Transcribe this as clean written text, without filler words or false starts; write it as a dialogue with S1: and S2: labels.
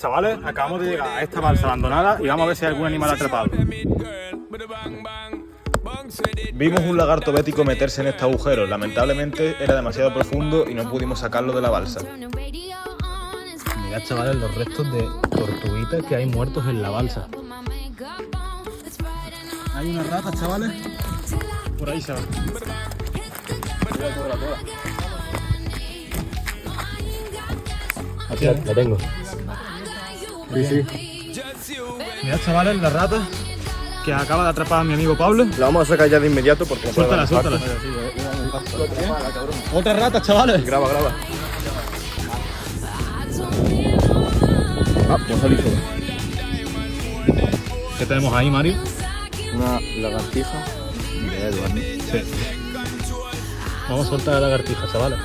S1: Chavales, acabamos de llegar a esta balsa abandonada y vamos a ver si hay algún animal atrapado. Vimos un lagarto bético meterse en este agujero. Lamentablemente era demasiado profundo y no pudimos sacarlo de la balsa.
S2: Mirad, chavales, los restos de tortuguitas que hay muertos en la balsa.
S1: Hay unas ratas, chavales. Por ahí se van.
S2: Aquí la tengo.
S1: Sí. Mirad, chavales, la rata que acaba de atrapar a mi amigo Pablo.
S3: La vamos a sacar ya de inmediato porque no puede dar
S1: Suéltala.
S3: impacto.
S1: Otra rata, chavales.
S3: Graba. Pues salí solo.
S1: ¿Qué tenemos ahí, Mario?
S3: Una lagartija de Eduardo.
S1: Sí. Vamos a soltar la lagartija, chavales.